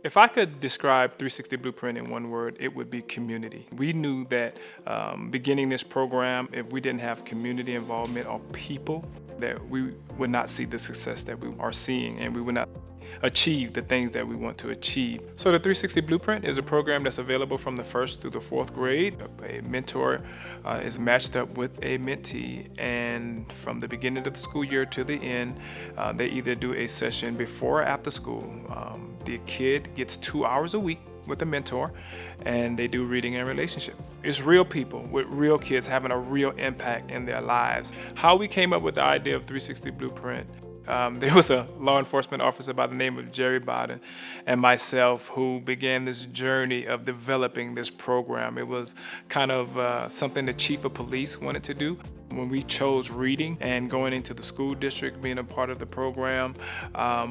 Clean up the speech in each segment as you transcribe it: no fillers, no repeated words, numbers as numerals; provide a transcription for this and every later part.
If I could describe 360 Blueprint in one word, it would be community. We knew that beginning this program, if we didn't have community involvement or people, that we would not see the success that we are seeing, and we would not achieve the things that we want to achieve. So the 360 Blueprint is a program that's available from the 1st through the 4th grade. A mentor is matched up with a mentee, and from the beginning of the school year to the end, they either do a session before or after school. The kid gets 2 hours a week with a mentor, and they do reading and relationship. It's real people with real kids having a real impact in their lives. How we came up with the idea of 360 Blueprint, there was a law enforcement officer by the name of Jerry Biden and myself who began this journey of developing this program. It was kind of something the chief of police wanted to do. When we chose reading and going into the school district, being a part of the program,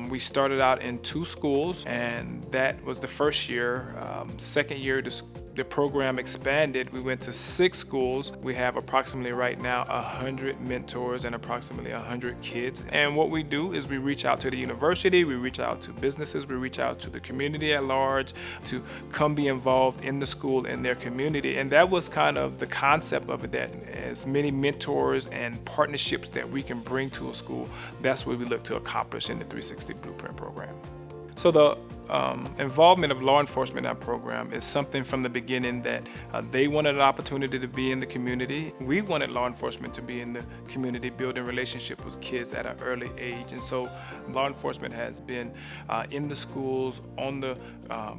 we started out in 2 schools, and that was the first year. Second year, the program expanded. We went to 6 schools. We have approximately right now 100 mentors and approximately 100 kids. And what we do is we reach out to the university, we reach out to businesses, we reach out to the community at large to come be involved in the school and their community. And that was kind of the concept of it, that as many mentors and partnerships that we can bring to a school, that's what we look to accomplish in the 360 Blueprint program. So the involvement of law enforcement in our program is something from the beginning that they wanted an opportunity to be in the community. We wanted law enforcement to be in the community, building relationships with kids at an early age. And so law enforcement has been in the schools, on the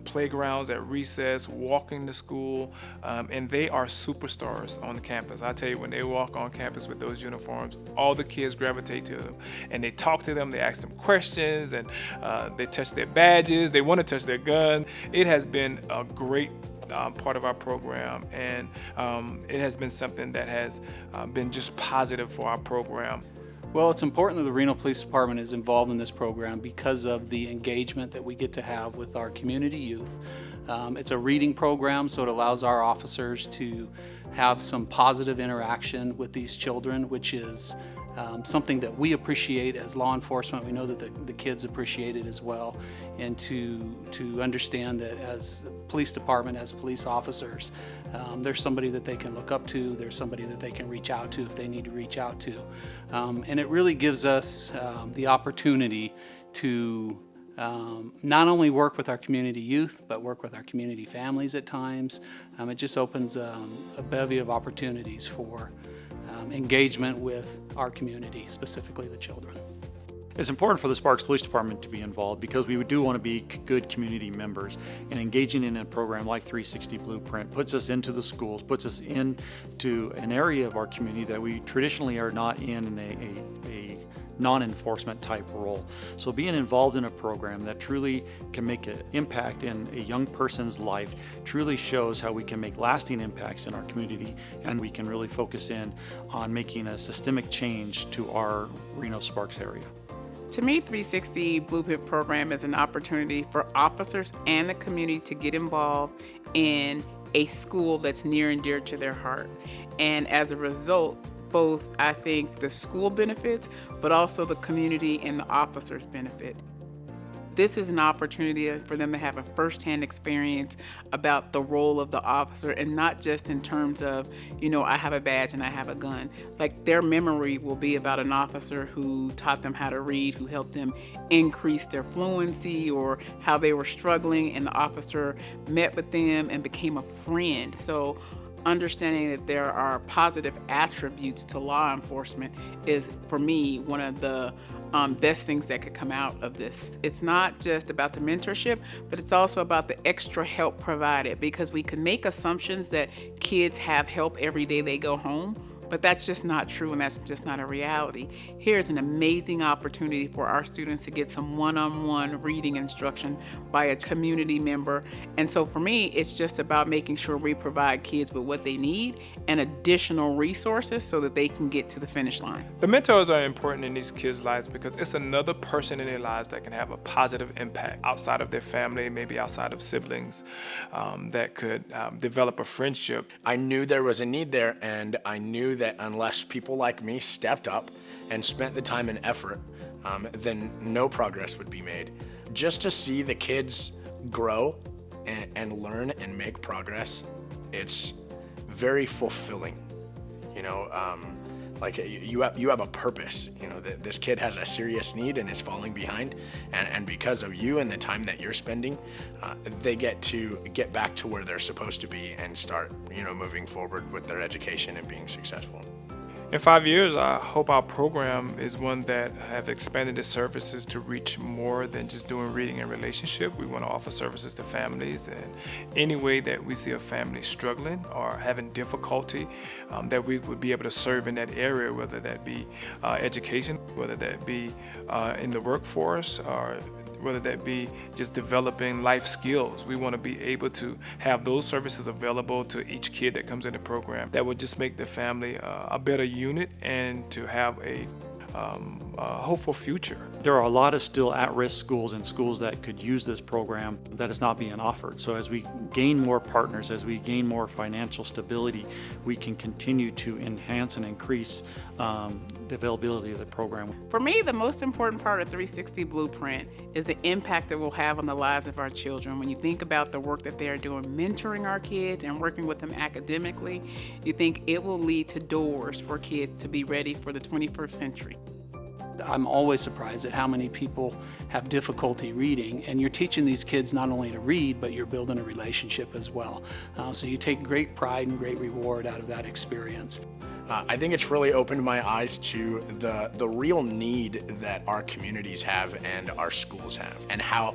playgrounds at recess, walking to school, and they are superstars on the campus. I tell you, when they walk on campus with those uniforms, all the kids gravitate to them, and they talk to them, they ask them questions, and they touch their badges, they want to touch their gun. It has been a great part of our program, and it has been something that has been just positive for our program. Well, it's important that the Reno Police Department is involved in this program because of the engagement that we get to have with our community youth. It's a reading program, so it allows our officers to have some positive interaction with these children, which is something that we appreciate as law enforcement. We know that the kids appreciate it as well, and to understand that as police department, as police officers, there's somebody that they can look up to, there's somebody that they can reach out to if they need to reach out to. And it really gives us the opportunity to not only work with our community youth, but work with our community families at times. It just opens a bevy of opportunities for engagement with our community, specifically the children. It's important for the Sparks Police Department to be involved because we do want to be good community members, and engaging in a program like 360 Blueprint puts us into the schools, puts us into an area of our community that we traditionally are not in a non-enforcement type role. So being involved in a program that truly can make an impact in a young person's life truly shows how we can make lasting impacts in our community, and we can really focus in on making a systemic change to our Reno Sparks area. To me, 360 Blueprint program is an opportunity for officers and the community to get involved in a school that's near and dear to their heart. And as a result, both, I think, the school benefits, but also the community and the officers benefit. This is an opportunity for them to have a firsthand experience about the role of the officer, and not just in terms of, I have a badge and I have a gun. Like, their memory will be about an officer who taught them how to read, who helped them increase their fluency, or how they were struggling, and the officer met with them and became a friend. So understanding that there are positive attributes to law enforcement is, for me, one of the best things that could come out of this. It's not just about the mentorship, but it's also about the extra help provided, because we can make assumptions that kids have help every day they go home, but that's just not true, and that's just not a reality. Here's an amazing opportunity for our students to get some one-on-one reading instruction by a community member. And so for me, it's just about making sure we provide kids with what they need and additional resources so that they can get to the finish line. The mentors are important in these kids' lives because it's another person in their lives that can have a positive impact outside of their family, maybe outside of siblings, that could develop a friendship. I knew there was a need there, and I knew that unless people like me stepped up and spent the time and effort, then no progress would be made. Just to see the kids grow and learn and make progress, it's very fulfilling. You know, like you have a purpose. You know, that this kid has a serious need and is falling behind, and because of you and the time that you're spending, they get to get back to where they're supposed to be and start, you know, moving forward with their education and being successful. In 5 years, I hope our program is one that have expanded its services to reach more than just doing reading and relationship. We want to offer services to families, and any way that we see a family struggling or having difficulty, that we would be able to serve in that area, whether that be education, whether that be in the workforce, or whether that be just developing life skills. We want to be able to have those services available to each kid that comes in the program. That would just make the family a better unit and to have a hopeful future. There are a lot of still at-risk schools and schools that could use this program that is not being offered. So as we gain more partners, as we gain more financial stability, we can continue to enhance and increase the availability of the program. For me, the most important part of 360 Blueprint is the impact it will have on the lives of our children. When you think about the work that they are doing, mentoring our kids and working with them academically, you think it will lead to doors for kids to be ready for the 21st century. I'm always surprised at how many people have difficulty reading, and you're teaching these kids not only to read, but you're building a relationship as well. So you take great pride and great reward out of that experience. I think it's really opened my eyes to the real need that our communities have and our schools have, and how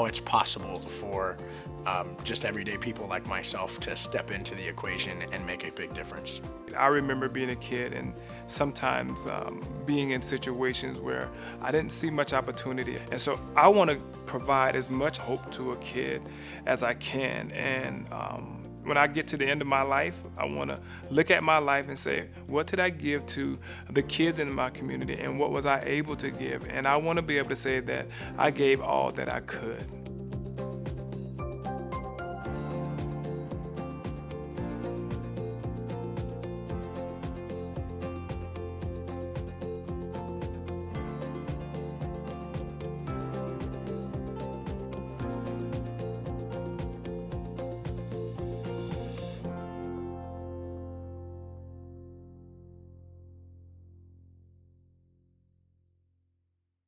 it's possible for just everyday people like myself to step into the equation and make a big difference. I remember being a kid and sometimes being in situations where I didn't see much opportunity. And so I want to provide as much hope to a kid as I can. And when I get to the end of my life, I want to look at my life and say, what did I give to the kids in my community, and what was I able to give? And I want to be able to say that I gave all that I could.